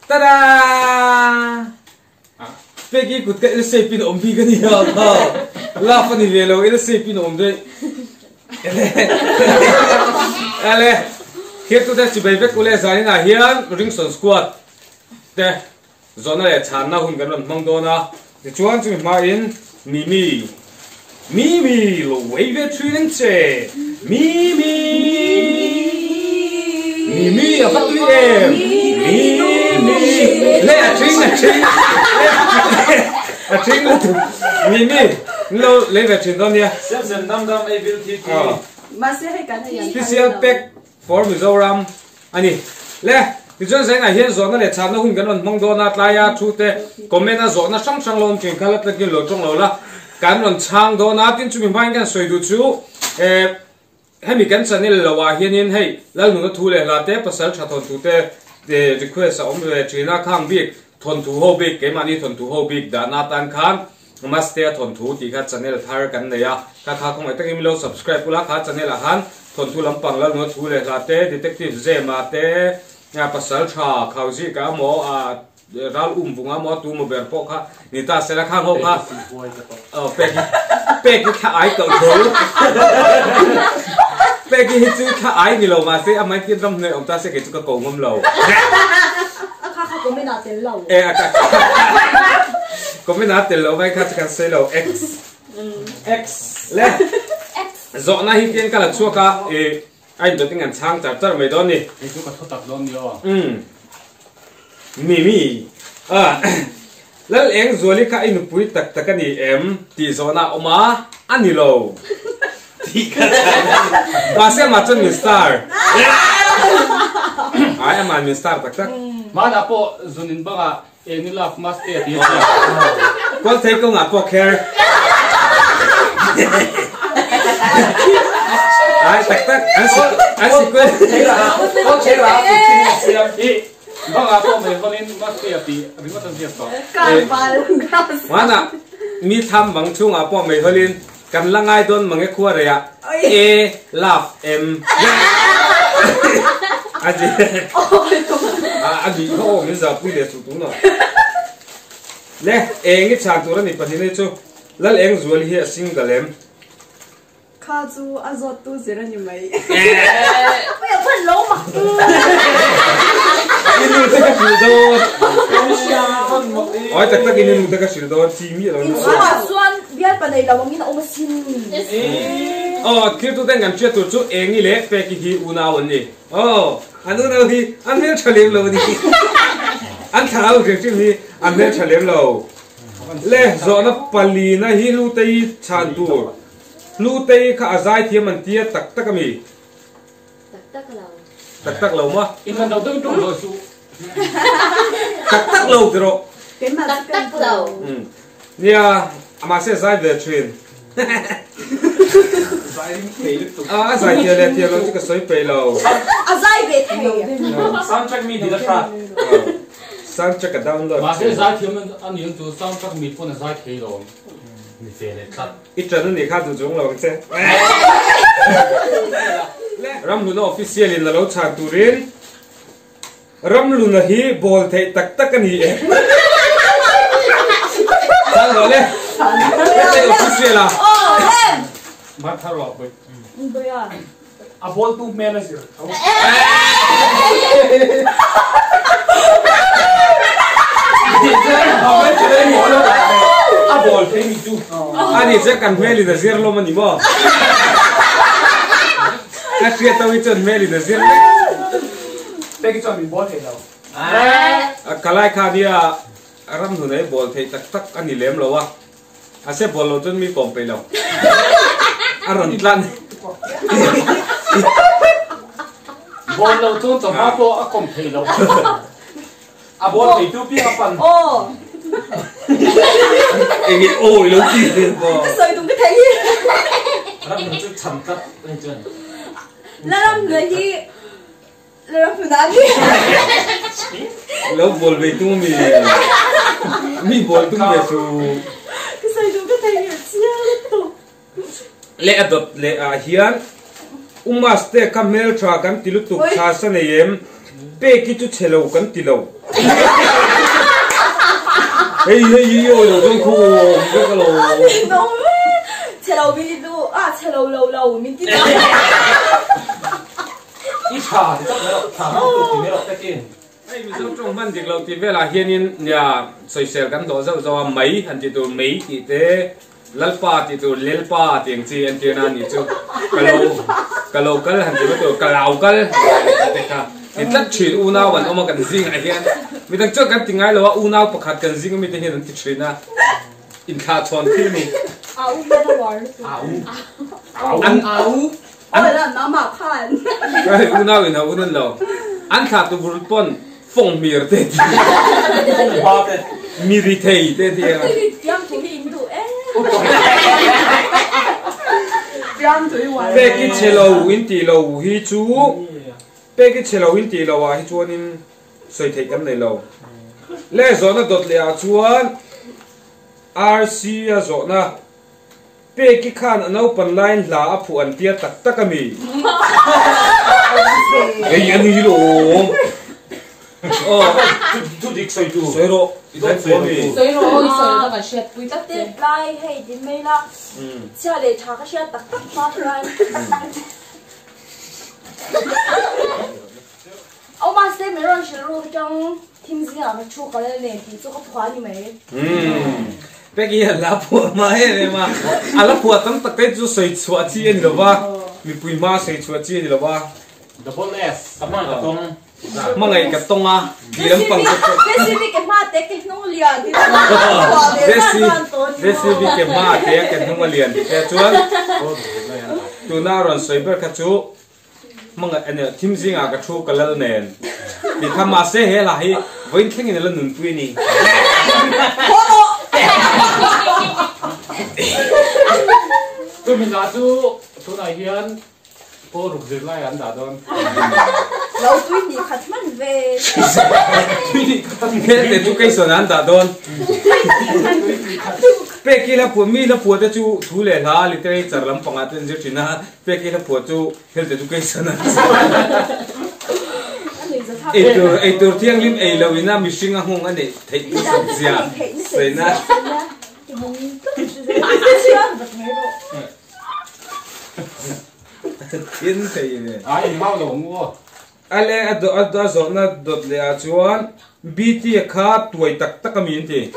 tada pegi kut ka ilse pin om bi gani ha la pani velo ilse pin om de ale here to the chibai kule zani na hian ringson squad te zona le chana hun gan mang do na the chuan chu ma in mimi lo wave training che mimi a fatu em mimi le a train mimi lo le ve train don ya sem dam ability ma se hai kan yan special pack for Mizoram ani le ti chon sai na hian zona le chana hun gan mang do na tlaya thu te comment na zona sang lom chen khalat la ki lo chong lo la kan ron chang do na tin chu mi bang kan soi du chu hemi kan channel lo wa hian in hei lal nu thu le la te pasal tha thon tu te de request om le china khang bik thon thu ho bik ke mani thon thu ho bik da na tan khan maste thon thu ti kha channel thar kan ne ya ka kha khong ai takim lo subscribe kula kha channel a han thon thu lampang lal nu thu le la te detective zema te ya pasal tha khauji ka mo a ral bunga mo tu mo ber po kha ni ta se la khang ho kha peki kha ai ko do peki hi chu kha ai ni lo ma se amai ti ram ne om ta se ke chu ka ko ngom lo kha ko me na tel lo aka ko me na tel lo vai kha ka se lo x le zo na hi ken kala chu ka ai do ting an chang char mai do ni e chu ka thotak lon yo mimi lal eng zoli kha in pui tak takani em ti zona oma anilo ti ka ma se ma chon star ai ma mi star tak tak ma da po zunin banga eni laf mas te ti ko thei ko nga po care ai tak tak an si ko thei la ko thei la siam i banga po me holin mas te ti abi ma tan ti to karpal grass mana mi tham bang chung a po me holin kan langai don mange khuwa re ya e love em aji aji ho mi za pui le su tu no le eng i chang tu ra ni pani ne chu lal eng zual hi a single em kha chu azot tu zera ni mai oi a phan lo ma inu te ka sil do oi tak tak inu te ka sil do chi mi lo no suan biar panai la mi na o masin kir tu ten kan che tu chu eng i le pe ki hi una won ni anu no hi an me thalem lo ni an thau ke chi ni an me thalem lo le zo na pali na hi lu tei chan tu lu tei kha azai thiam an tia tak tak mi tak lo ma in kan do tu lo su tak lo tro cái mà tak lo nia ama se zai ve train zai tia le tia lo ka soi pe lo azai ve thei soundtrack mi di da tra soundtrack ka download ma se za thiam an yang tu soundtrack mi phone za thei lo mi fe le tat itran ni kha du jong lo che ram lu no official in lo cha turin ram lu na hi bol thei tak tak ani sang lo le official la lem ma tharo ba boy à a bol tu manager a bol thei mi tu ani che kan meli da zir lo mani mo a tria tau i chon meli da zir le pe ki chon mi bol thei lo a kalai kha dia ram nu nei bol thei tak tak ani lem lo wa a se bol lo chon mi kom pe lo a ron tlan bol lo tu to ma po a kom thei lo a bol thei tu pi a pan Ê ôi lâu chi bo. cái sợi đúng cái thấy ram nu chu cham kat ai chon làm người gì làm phụ nữ đi Lâu bol về tu mi bol tu về su. cái sợi đúng cái thấy nhiều chưa Le adot le hian umaste kamel tra kan tilu tu kha sa ne yem pe ki chu chelo kan ti lo hey yo lo jong khu cái lo no chelo mi du chelo lo mi ti ít thả thì chắc là thả thì mới đọc cái kia ai mi zo trong man dik lo ti ve la hian in ya social kan do zo mai han ti tu mai ti te lalpa ti tu lelpa tiang chi an ti na ni chu kalo kal han ti tu kalau kal te ka in tat thin u naw an oma kan zing a hian mi tang chu kan tingai lo u naw pakhat kan zing mi te hian an ti thrina in kha chon phil mi u na war ôi là nó mà phan cái u naw in u nan lo an kha tu bur pon phong mir te ti mi ri thei te ti yam thu hi mi du yam thu war pe ki chelo win ti lo hi chu pe ki chelo win ti lo wa hi chuan in soi thei kan nei lo le zo na dot le a chuan rc a zo na pe ki khan anau pan line la a phu an tia tak tak ami ei ani lo tu dik soi tu soi ro idai soi mi soi nó cả sẹt quý tắc tết lai hay đến mấy la cha để thả cái xe tắc tắc phát ra ông bà xem mấy lần sử dụng trong team gì à mà chua cái này thì cho có khóa như mấy pe ki la phu ma he ma ala phu tam tak kai chu soi chua chi en lo wa mi pui ma soi chua chi en lo wa double s cảm ơn các ma ngai ka tonga ki lam pang cái gì bị cái ma tết cái nông liền thì desi bi ke ma te ke thuma lian ke chuan tu na ron soi ber kha chu manga ene thim zinga ka thu kalal nen bi khama se he la hi voin thing in la nun pui ni tôi mình đã chú này hiền cô rục rực lại ăn đã đón lâu tuổi đi khát man về thế để tu cây sườn ăn đã đón pe ki la pu mi la pu te chu thu le la li te char lam panga ten je thina pe ki la pu chu hel te tu cây sườn ăn ei tur thiang lim ei lo ina mi singa hung ani thei tu sab zia sei na thiên thầy này ai mau đầu mua ale ado zo na dot le a chuan bt kha tuai tak tak min ti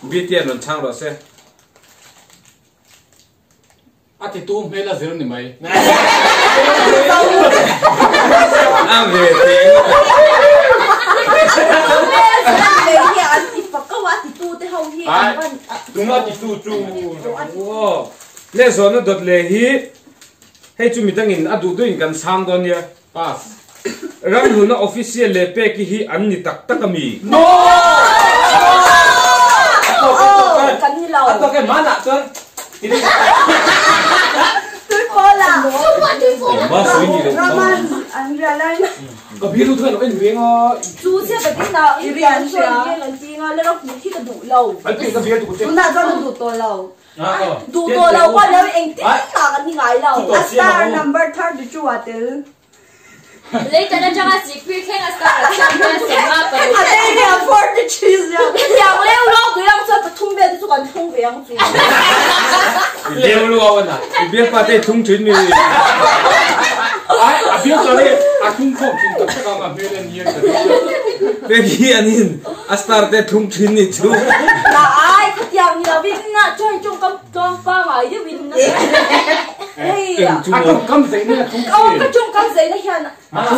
bt non chang ro se à thì tu mấy là zero này mày a ve te đúng là thì tu wo le zo na dot le hi hey chu mi tangin adu do in kan sang don ya pass ram lu na official le pe ki hi an ni tak tak mi no cần như lâu tôi cái má nạ tôi tôi cô là ma soi ni lo Roman anh ra đây có biết luôn thôi nó bên miếng chú sẽ phải biết nào ý kiến rồi cái là gì ngon lên đó thì cái đủ lâu anh chị có biết tụi chúng ta cho đủ tôi lâu tôi đủ tôi lâu qua nếu anh thích là cái gì ngại lâu star number 32 à từ lấy cho nên cho anh chỉ quy khen star xem cái xem mà cái à đây là 43 rồi cái dạng leo lâu cái dạng cho thông biệt cho còn thông biệt gì leo luôn à biết pa te thung thin mi ai à biết rồi đấy à không chính tất cả các biết lên nhiên pe ki anin astar te thung thin ni chu là ai cái dạng như là vin na chơi trong ba ngày chứ vin na hey à không thấy nữa không cái trong cái giấy nó hiện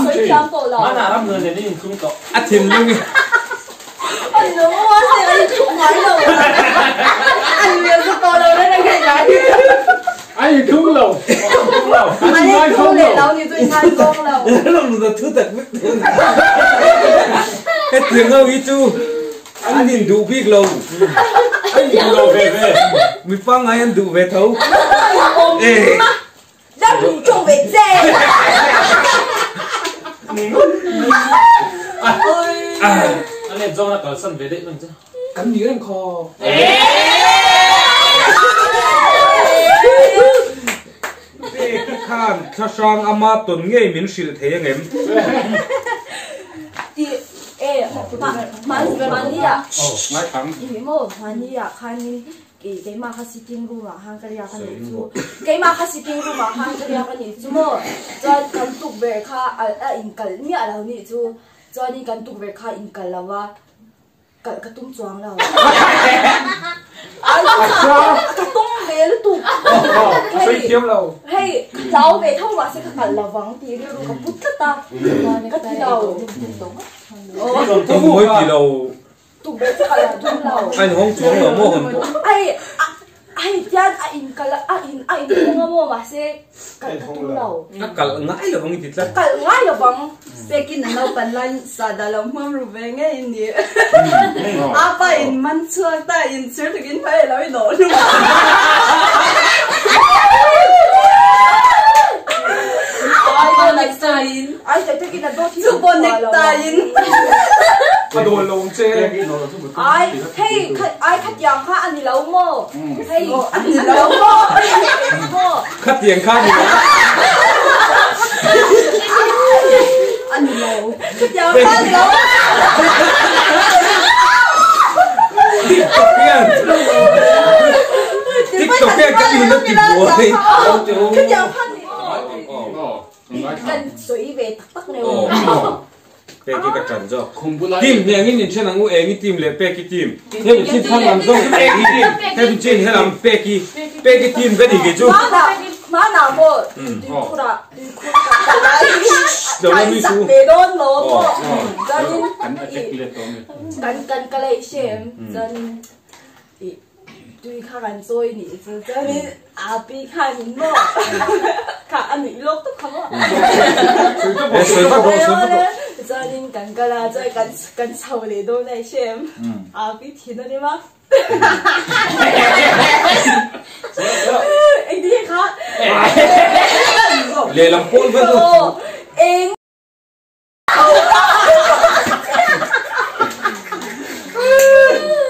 soi thiang tổ lâu má nạ lắm người này đi không có a thin lung anh đúng không anh không nói đâu anh liền cho tổ lâu đấy cái này anh không lâu anh nói không để lâu như tôi nói không lâu nó là thứ thật mức hết tiếng đâu ý chu anh nhìn đủ biết lâu anh đủ lâu về mi phang ai anh đủ về thấu ê đang đủ trông về dê anh em do là cả sân về đấy mình chứ cắn nhớ em kho khan thasang ama ton nge min sil the ngem Mania. Ngay thẳng. Imo Mania khani cái mà khách sitting room mà hàng cái cái này chú cái mà khách sitting room mà hàng cái cái này chú mò cho cần tục về kha in cái mi ở đâu này chú cho đi cần tục về kha in cái là wa cái tung choang là cái tung về là tục Xây kiếm lâu hay lâu về thông qua sẽ cái là vắng thì điều cái bút ta cái tí đầu Không mới kỳ đầu tục về sẽ cái là tung lâu anh không xuống ở mô hình ai tiyan in kala in mga mo ma se kaltulaw kal ngai là không thịt lắm kal ngai lo bang Sekin na panlan sa dalam mamrubenge ini. Apa in man chuak ta in sur tugin pa elaw ino. Ay nektain. Ay takin na do Supo nektain. Đồ lồng chê Ai hey ai khát yang kha anh lâu mo hey anh lâu mo khát tiền khát gì Anh lâu. khát yang kha anh lâu TikTok cái gì nó kịp bùa đi khát yang kha cần suy về tắc nêu pe cái trần cho team này anh nhìn trên là ngũ anh team lệ pe cái team thế mình xin thằng làm dong pe cái team thế mình trên thế làm pe cái team cái gì cái chú má nào mo đầu nó mi chú về đón nó mo cho nên cần cái này xem cho nên tuy khá gần rồi nhỉ cho nên bị khá nhìn mo khá anh bị lốc tức không ạ sợi bắt cho nên cần cái là cho cần sầu để đôi này xem bị thì nó đi mất anh đi khác để làm côn vẫn được anh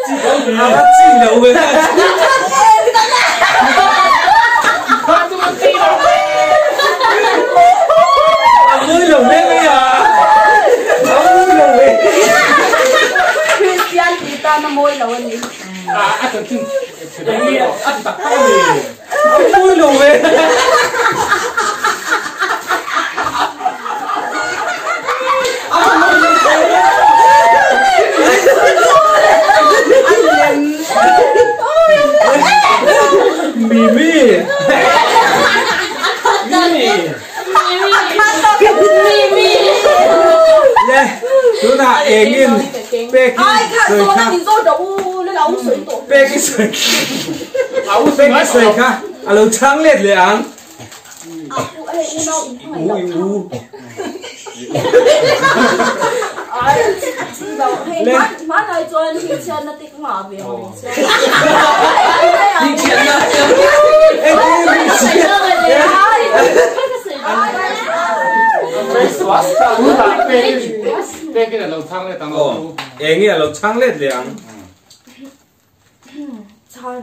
chỉ có người bắt chỉ đâu vậy mới lồng lên bây giờ mới lồng lên Christian kita na moy lawan ni. Atau tu, ini atau tak tahu ni. mới lồng lên Mimi nè chú nào em in pe ai cái khác sợi tôi khác nhìn tôi đâu nó đâu sợi tổ pe cái sợi pe cái sợi khác à lâu trắng lên liền ai nó ai đâu hay má này cho anh thì chân nó tích ngỏ về đi chuyện đó em đi chuyện Swasta, tu tak pe cái là lâu thang lên tao. em nghĩ là lâu trắng lên liền 잘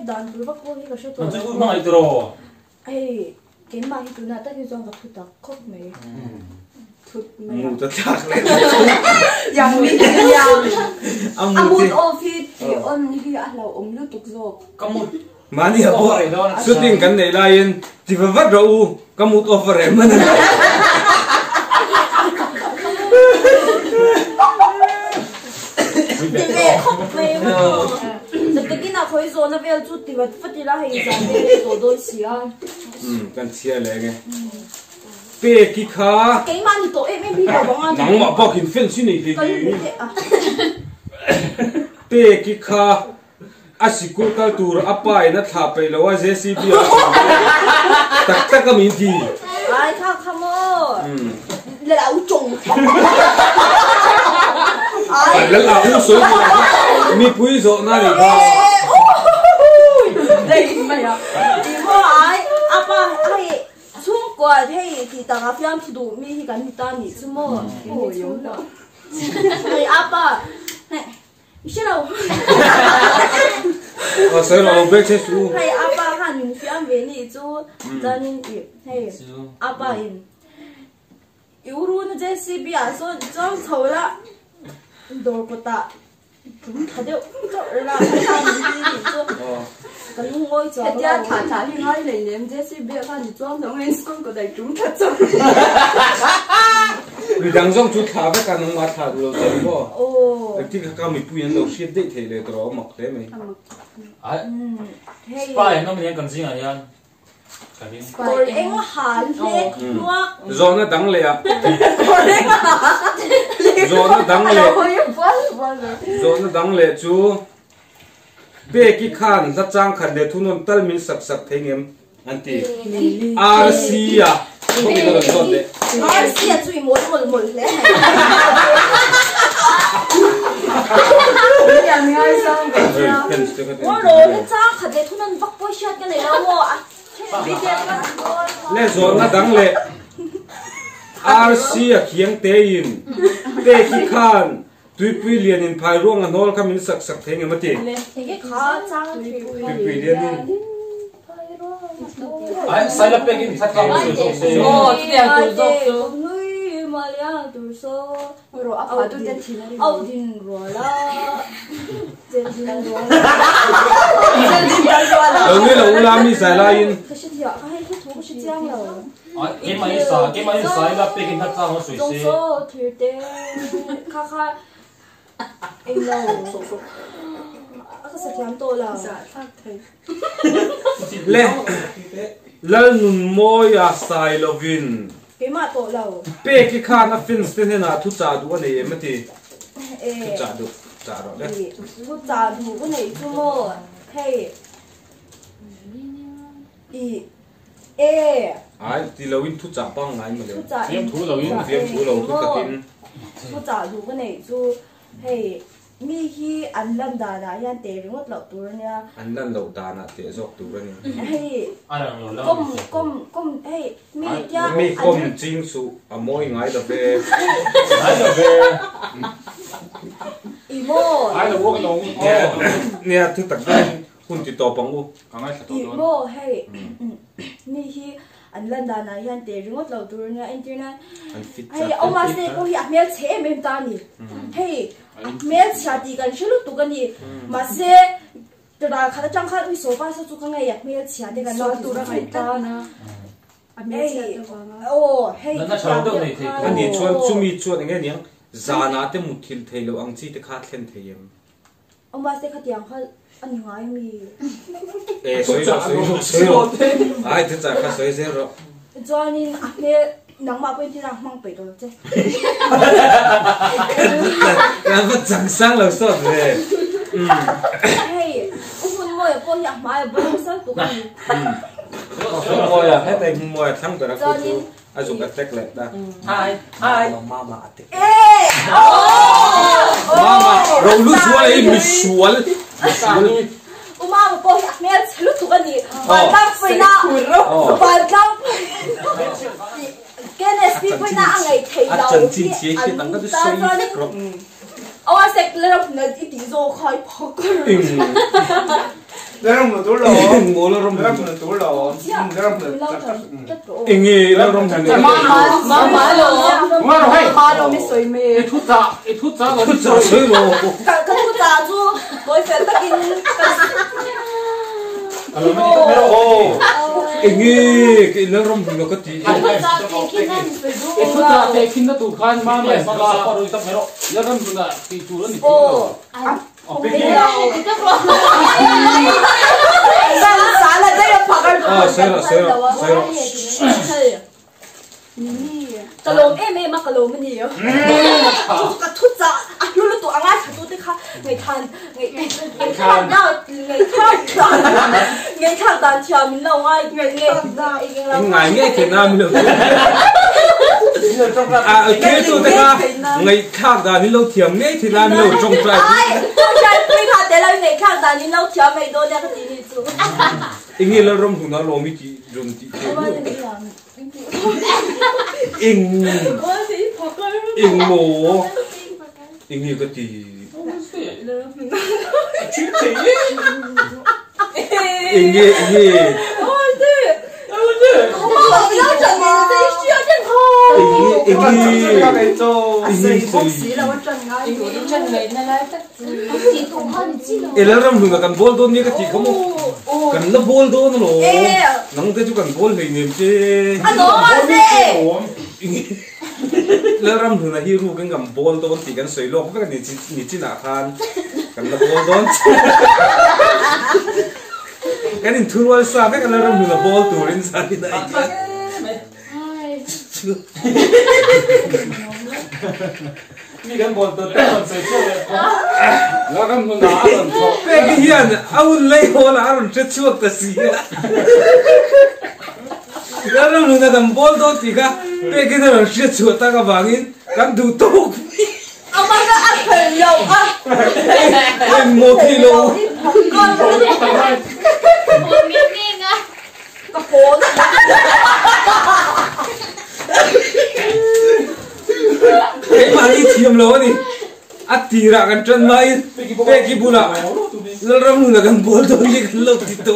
난 물밖에 이거 싫어. Macam tu mana itu roh? 에이 게임만 해도 나 딱히 좀 같다. 컵메. ngủ tất cả lên Yang ni yang. ông Amut ngủ ofit on ni ala lu tuk zo. Kamu mà đi học bộ shooting cái này là yên thì phải vắt rượu có một offer em mà 이게 컵메. 특히나 거기서 오늘 배울 주티 와 푸티라 해이잖아. 도도 시간. cần chia lại nghe pe cái khá 게임만 또 에메비 먹어. nắng mà bao hình phiên suy nghĩ 걸리네. pe cái khá asikul culture apa ina thape lawa JCB tak tak kami thi 아이 카모. 레라우 쫑. lần nào cũng số mi pui rồi na đi ba Đây maya. 이거 아이 아빠 아이 총과 회의 기다가 피암수도 미희가 있다니 스모 요나 아이 아빠 싫어 sợ là bé chết su 아이 아빠 한 피암 왜니 주 저는 헤이 아빠인 요로는 제시비 아서 좀 서울아 đồ của ta chúng thật đều là cái ngôi cho cái dia thả đi ngay này ném thế thì biết là你装成 en school của đại chúng thật rồi người đang dùng chút thả với cả nông mặt thả được rồi bo thì các mình bùi nhân đầu xịt đấy thì lấy cái đó mặc thế mày spy nó mình cần gì à nha rồi em hàn thế luôn rồi nó đắng lẹ rồi nó đắng lẹ chú bé cái khăn ta trang khăn để thu non tal min sặc sặc thế em anh chị RC à không biết là gì đấy RC à chui một lẽ nhà ngay xong rồi nó trang khăn để thu non vắt bôi shot cái này đâu lẽ rồi nó đắng lẹ RC à khiêng té in bé cái khăn tui pui liền in phai ruộng anh hol khăm in sặc sặc thế em mà chị cái khó trang tui pui liền in sai là bé cái thật là thì là tụi người Malaysia tụi số rồi áp phá tụi tên thì Din rồi là Din rồi người là ulami sai la in cái gì vậy hay cái thú cái gì vậy cái máy sai là bé cái thật là sủi trong xí số thì tên kha anh lâu cái sự kiện tôi là lẽ lần môi à sai lovin cái mà tôi lâu bé cái khăn nó fin tên thế nào thu trả đủ này em thì thu trả được trả rồi đấy thu trả đủ cái này chứ mô hey ai thì lovin thu trả bằng ngay mà thu trả em thu lovin em thu lâu thu cả tin thu trả đủ cái này chứ hey mi hi an lan da da yan te ringot lo tur nia anh lần đầu ta nè để dọc tủ rồi nè hey kom hey mi ya mi kom chính su à mỗi ngày đó về imo ai là bố cái nông nè thứ tất cả hun chỉ to bằng u imo hey mi hi an lan da na yan te ringot lo tur nia internet hey ông mà se ko hi a mel che mem ta ni hey mel chati kan shulu tu kan ni mà se tụi khá trong khá uy số ba số chục ngày à mel chati kan lo tu ra ngày ta na hey hey nó chào đâu này thì anh đi chuan chumi chuan nghe nhỉ zana te muthil thelo ang chi te khat len theyem ông ba se khát yang khá anh ngay mi soi ai thế chả khá soi zero cho nên à mel nắng mà quên thì là mang bể rồi chứ làm vật chẳng sang là sao vậy hey ông mua bao nhiêu mà bao nhiêu sao tụi mình không mua à hết đây mua thằng cái đó cũng ai dùng cái tech lệ đó hai mama tech ê mama rồi lúc xưa ấy bị sual ông mà bao nhiêu mẹ lúc tụi mình bạn đang phải na bạn đang cái này xí phải na ngày thấy đâu chân chín chí khi tăng cái xoay ông anh sẽ lên nó ít tí rồi khỏi phọc Dalam betul loh. Mula rom dalam betul loh. Dalam betul. Ingi la rom thang. Mama lo. Mama lo hay. Mama lo mi soi me. Ít hút ra rồi. Hút ra soi lo. Cái hút ra chú, tôi phải tất in. Ingi cái la rom thang cái gì. Ít hút ra thì khi nó tụ khan mà mày sao là có đôi tập mày đó. La rom thang là thì chủ nó Bây giờ sáng là đây là phá cái lồng em mà cái lồng gì vậy? Cái thút ra, lúc lúc tụi anh ấy tụi tôi khá ngày tháng đàn chờ mình lâu ai ngày nghe thì nam được. À cái tụi tôi khá ngày tháng đàn đi lâu thiểm nghe thì nam lâu trong trái. Tôi khá để lại ngày tháng đàn đi lâu thiểm mày đôi ra cái gì đi chú. Ingi la rom thang nó lo mi ti rom ti. Ing mồ Ingi cái gì Ingi Ôi thế Ôi thế Ôi thế Ôi thế cái cho Xây bốc xí là chân ngay Ý chân người này lại tất thì tụ hơn chi rồi ê là ram hùng cần bol đôn như cái gì không cần là bol đôn rồi nắng thế chú cần bol hình niệm chứ anh nói gì là ram hùng là hero cái ngầm bol đôn thì cần sấy lông cái nhị chi nã khan cần là bol đôn cái này thua rồi sao cái là ram hùng là bol tủ lên sao thế này mi kan bol to ton se che la kan mun da an to cái hiền ông lấy hồ là ông chết chuột ta xí là ram hùng là cầm bol đôn thì cái đó là chết chuột ta cái vàng in cầm đủ tốt ông ăn cái ăn phèn lẩu à em một kilo một miếng nghe nga cái phố cái mà đi thiềm lỗ đi ắt tì ra cái chân mai cái bula nó ram hùng là cầm bol đôn đi cái lộc thì to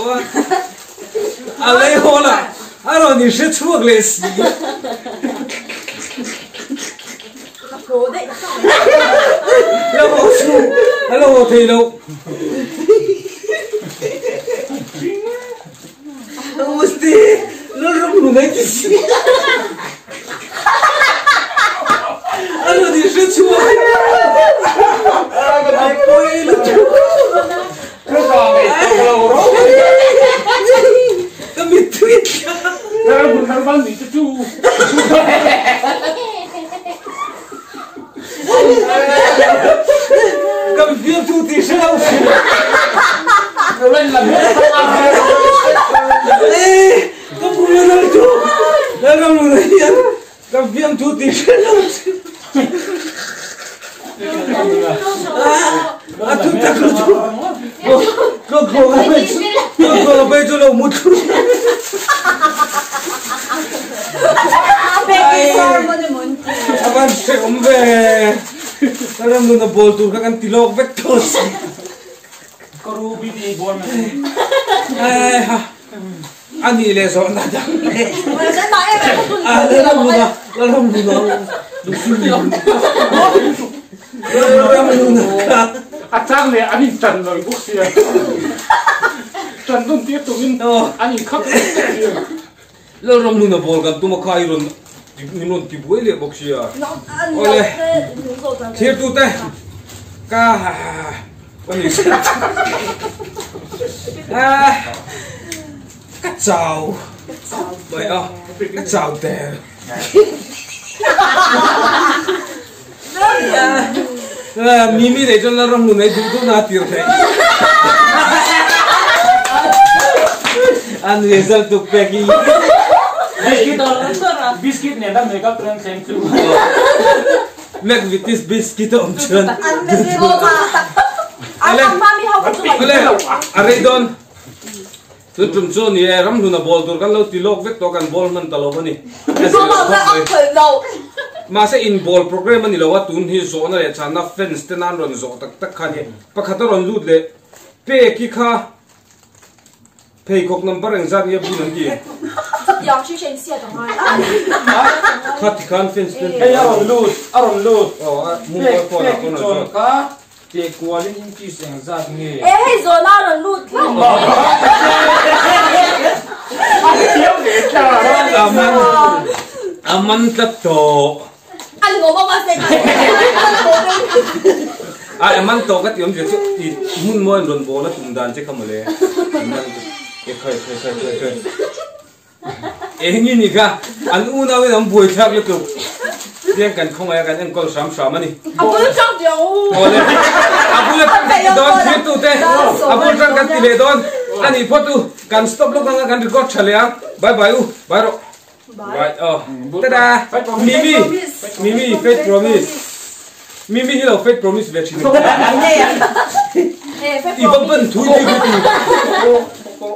à lấy hồ là à rồi你是错了死cái phố đấy hello hello thầy đâu Usti, nó ram hùng này cái gì ano di się czuło? A poilu to mi twitcha. la mun har ban ni chu Cầm viêm thu thì sao? lên là Ê, cầm viêm nào chú? Đã cầm luôn này nhá. Cầm viêm thu thì sao? À, chúng ta cứ chú. Cô bây giờ là một chút. Baby hormone 뭔지 Aban sẽ ôm về. Ta làm luôn là bol tụi các anh tilo vectors. ko ru bi di bol ma Ai ha. Anh đi lên rồi nè. mình sẽ nói em không À, đây là một là làm luôn là. Đúng rồi. Làm luôn là. a chang le ani tan loi bu sia tan dun ti tu min ani khap Lo ram luôn là bol kan tu ma khai ron. Ni non ti buai le bok sia. nó ăn Ôi. đúng rồi thằng Thiệt tu te. Ka. Con gì? À. Cắt chào. Vậy à. Cắt chào tè. Mimi này cho nó ram luôn này tu na tiệt thế. Anh result tu pegi. biscuit ne da makeup trend thank you Make with this biscuit om chun. ăn cái gì mà ăn mami học không phải Ale, are don. Tu tum chun ni ram lu na bol tur kan lo ti lok vek to kan bol man talo bani. không mà cái ăn phèn lẩu Ma se in ball program ani lo wa tun hi zo na le chana fence te nan ron zo tak tak kha ni. Pakhat ron lut le. Pe ki kha. Pe kok number ang zat ye bu nan ki. giàu chứ trên xe chẳng ai Khat khan fence te. hey aron lut Oh, mu ko ko na ko na zo. ka te kwalin in ki seng za nge ê hay rồi na rồi lụt Aman tat to. ăn ngủ mà sẽ À aman to ka tiom je ti mun mo ron bo la tum dan che khamale. E khai. E ngi ni ka an u na we am boi thak le ko. Riêng kan không ai kan en kol sam ani. à bữa trong chiều Ole. Abule don thiet tu te. Abul ran kan ti le don. Ani photo kan stop lo kan record chhalea. Bye bye u. Bye ro. Right. Oh. Tada. Mimi faith promise. Mimi hello faith promise vaccine. ê phép Ibang ban thui di ko tu.